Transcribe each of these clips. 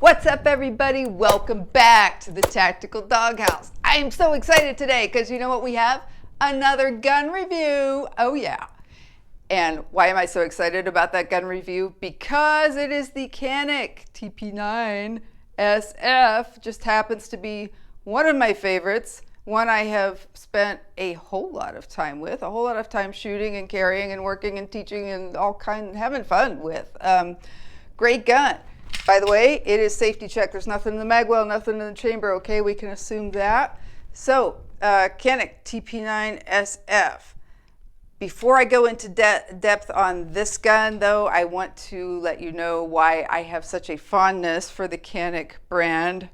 What's up, everybody? Welcome back to the Tactical Doghouse. I am so excited today because you know what we have? Another gun review. Oh yeah. And why am I so excited about that gun review? Because it is the Canik TP9 SF. Just happens to be one of my favorites. One I have spent a whole lot of time with, a whole lot of time shooting and carrying and working and teaching and having fun with. Great gun. By the way, it is safety check. There's nothing in the mag well, nothing in the chamber. Okay, we can assume that. So, Canik TP9 SF. Before I go into depth on this gun, though, I want to let you know why I have such a fondness for the Canik brand,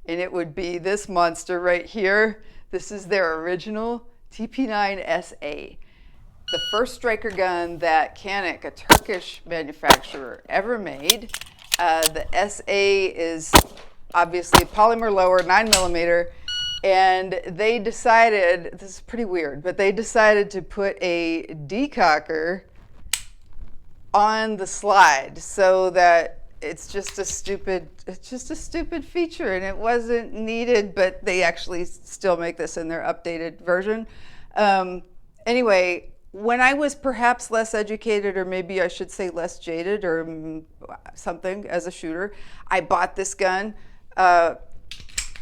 and it would be this monster right here. This is their original TP9 SA, the first striker gun that Canik, a Turkish manufacturer, ever made. The SA is obviously polymer lower, 9mm, and they decided, this is pretty weird, but they decided to put a decocker on the slide so that it's just a stupid feature, and it wasn't needed, but they actually still make this in their updated version. Anyway, when I was perhaps less educated, or maybe I should say less jaded or something as a shooter, I bought this gun,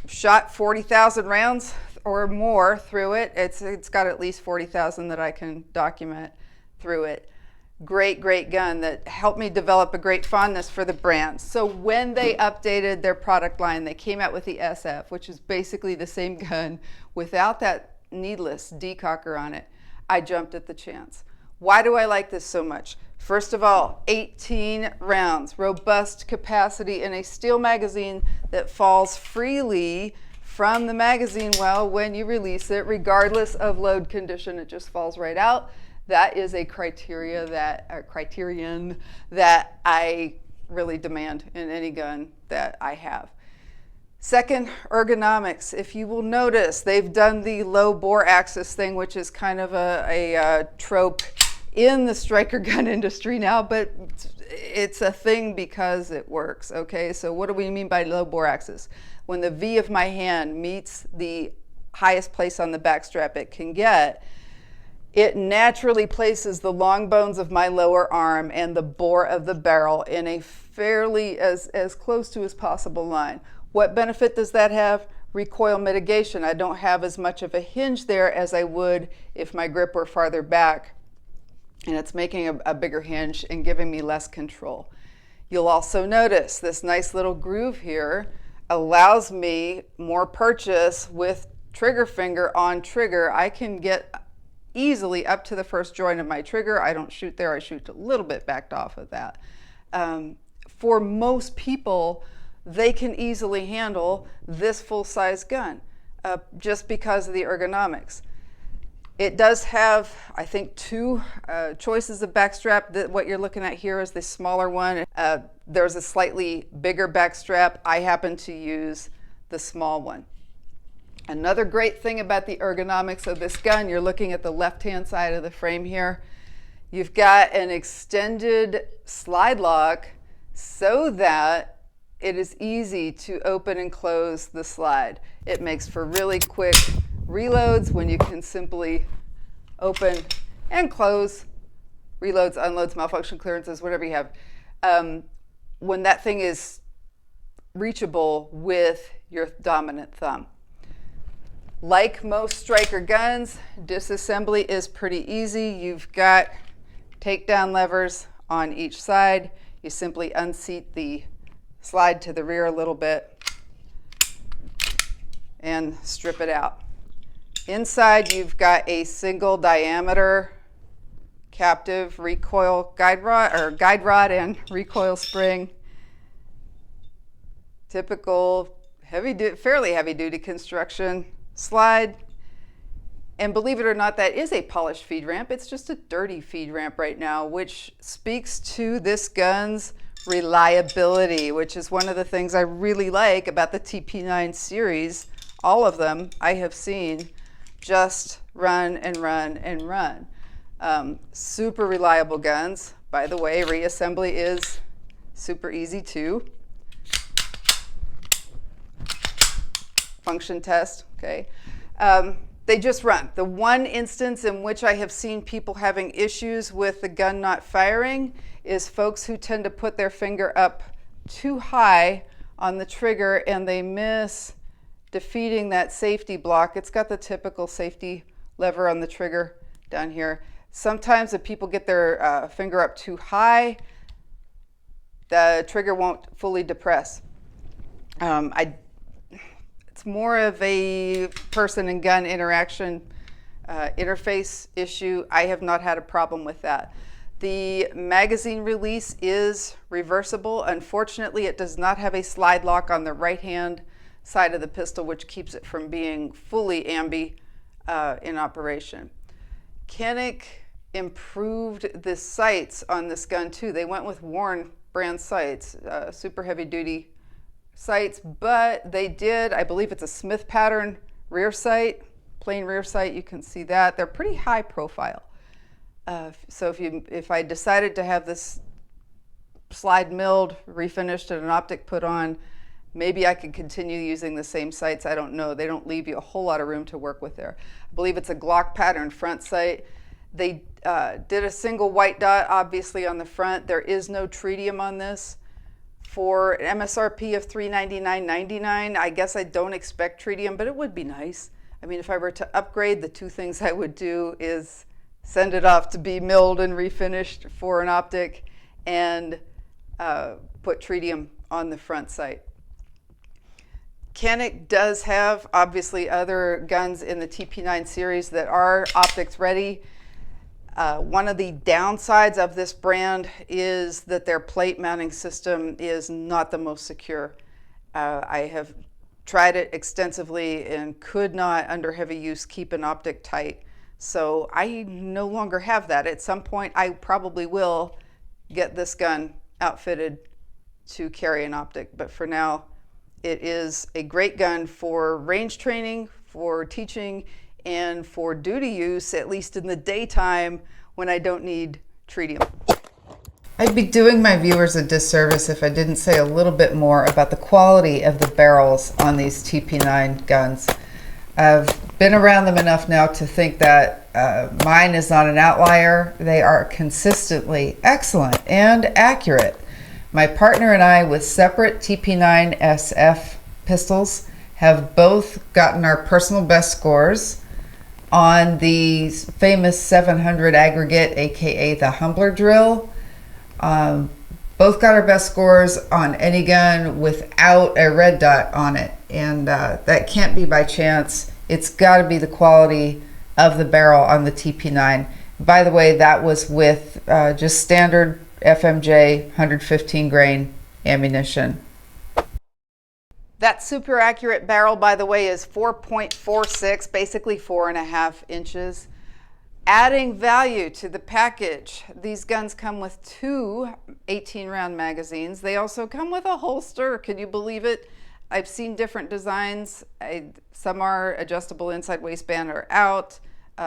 shot 40,000 rounds or more through it. It's got at least 40,000 that I can document through it. Great gun that helped me develop a great fondness for the brand. So when they updated their product line, they came out with the SF, which is basically the same gun without that needless decocker on it. I jumped at the chance. Why do I like this so much? First of all, 18 rounds, robust capacity in a steel magazine that falls freely from the magazine well when you release it, regardless of load condition. It just falls right out. That is a criterion that I really demand in any gun that I have. Second, ergonomics. If you will notice, they've done the low bore axis thing, which is kind of a trope in the striker gun industry now, but it's a thing because it works, okay? So what do we mean by low bore axis? When the V of my hand meets the highest place on the backstrap it can get, it naturally places the long bones of my lower arm and the bore of the barrel in a fairly as close to as possible line. What benefit does that have? Recoil mitigation. I don't have as much of a hinge there as I would if my grip were farther back, and it's making a bigger hinge and giving me less control. You'll also notice this nice little groove here allows me more purchase with trigger finger on trigger. I can get easily up to the first joint of my trigger. I don't shoot there, I shoot a little bit backed off of that. For most people, they can easily handle this full-size gun just because of the ergonomics. It does have, I think, two choices of backstrap. What you're looking at here is the smaller one. There's a slightly bigger backstrap. I happen to use the small one. Another great thing about the ergonomics of this gun, you're looking at the left-hand side of the frame here. You've got an extended slide lock so that it is easy to open and close the slide. It makes for really quick reloads when you can simply open and close, reloads, unloads, malfunction clearances, whatever you have. When that thing is reachable with your dominant thumb. Like most striker guns, disassembly is pretty easy. You've got takedown levers on each side. You simply unseat the slide to the rear a little bit and strip it out. Inside, you've got a single diameter captive recoil guide rod and recoil spring. Typical fairly heavy duty construction slide. And believe it or not, that is a polished feed ramp. It's just a dirty feed ramp right now, which speaks to this gun's reliability, which is one of the things I really like about the TP9 series. All of them I have seen just run and run and run. Super reliable guns. By the way, reassembly is super easy too. function test, okay? They just run. The one instance in which I have seen people having issues with the gun not firing is folks who tend to put their finger up too high on the trigger and they miss defeating that safety block. It's got the typical safety lever on the trigger down here. Sometimes if people get their finger up too high, the trigger won't fully depress. It's more of a person and gun interaction interface issue. I have not had a problem with that. The magazine release is reversible. Unfortunately, it does not have a slide lock on the right-hand side of the pistol, which keeps it from being fully ambi in operation. Canik improved the sights on this gun too. They went with Warren brand sights, super heavy duty sights, but they did, I believe it's a Smith pattern rear sight, plain rear sight. You can see that. They're pretty high profile. So if I decided to have this slide milled, refinished, and an optic put on, maybe I could continue using the same sights. I don't know. They don't leave you a whole lot of room to work with there. I believe it's a Glock pattern front sight. They did a single white dot, obviously, on the front. There is no tritium on this. For an MSRP of $399.99, I guess I don't expect tritium, but it would be nice. I mean, if I were to upgrade, the two things I would do is send it off to be milled and refinished for an optic and put tritium on the front sight. Canik does have, obviously, other guns in the TP9 series that are optics ready. One of the downsides of this brand is that their plate mounting system is not the most secure. I have tried it extensively and could not, under heavy use, keep an optic tight. So I no longer have that. At some point, I probably will get this gun outfitted to carry an optic. But for now, it is a great gun for range training, for teaching, and for duty use, at least in the daytime when I don't need tritium. I'd be doing my viewers a disservice if I didn't say a little bit more about the quality of the barrels on these TP9 guns. I've been around them enough now to think that mine is not an outlier. They are consistently excellent and accurate. My partner and I, with separate TP9 SF pistols, have both gotten our personal best scores on the famous 700 aggregate, aka the Humbler drill. Both got our best scores on any gun without a red dot on it, and that can't be by chance. It's got to be the quality of the barrel on the TP9. By the way, that was with just standard FMJ 115 grain ammunition. That super accurate barrel, by the way, is 4.46, basically 4.5 inches. Adding value to the package, these guns come with two 18-round magazines. They also come with a holster. Can you believe it? I've seen different designs. Some are adjustable inside waistband or out.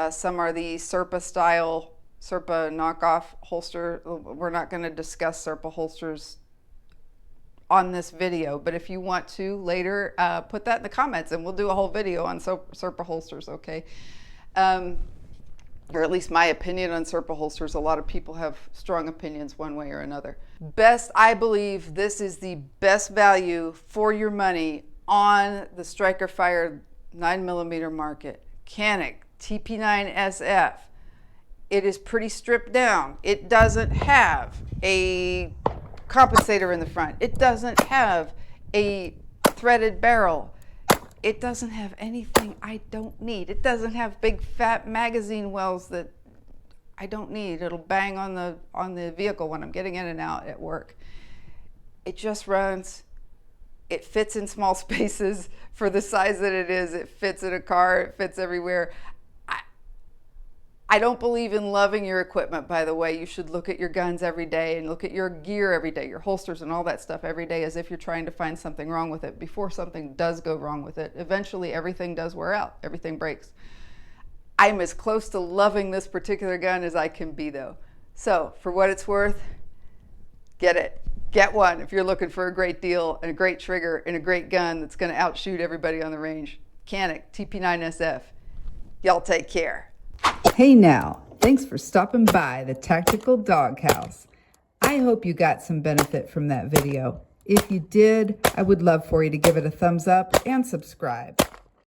Some are the Serpa style, Serpa knockoff holster. We're not going to discuss Serpa holsters on this video, but if you want to later, put that in the comments and we'll do a whole video on Serpa holsters, okay? Or at least my opinion on Serpa holsters. A lot of people have strong opinions one way or another. Best, I believe this is the best value for your money on the striker fired 9mm market. Canik TP9 SF. It is pretty stripped down. It doesn't have a compensator in the front. It doesn't have a threaded barrel. It doesn't have anything I don't need. It doesn't have big fat magazine wells that I don't need. It'll bang on the vehicle when I'm getting in and out at work. It just runs. It fits in small spaces for the size that it is. It fits in a car. It fits everywhere. I don't believe in loving your equipment, by the way. You should look at your guns every day and look at your gear every day, your holsters and all that stuff every day, as if you're trying to find something wrong with it before something does go wrong with it. Eventually, everything does wear out. Everything breaks. I'm as close to loving this particular gun as I can be, though. So, for what it's worth, get it. Get one if you're looking for a great deal and a great trigger and a great gun that's going to outshoot everybody on the range. Canik TP9 SF. Y'all take care. Hey now, thanks for stopping by the Tactical Doghouse. I hope you got some benefit from that video. If you did, I would love for you to give it a thumbs up and subscribe.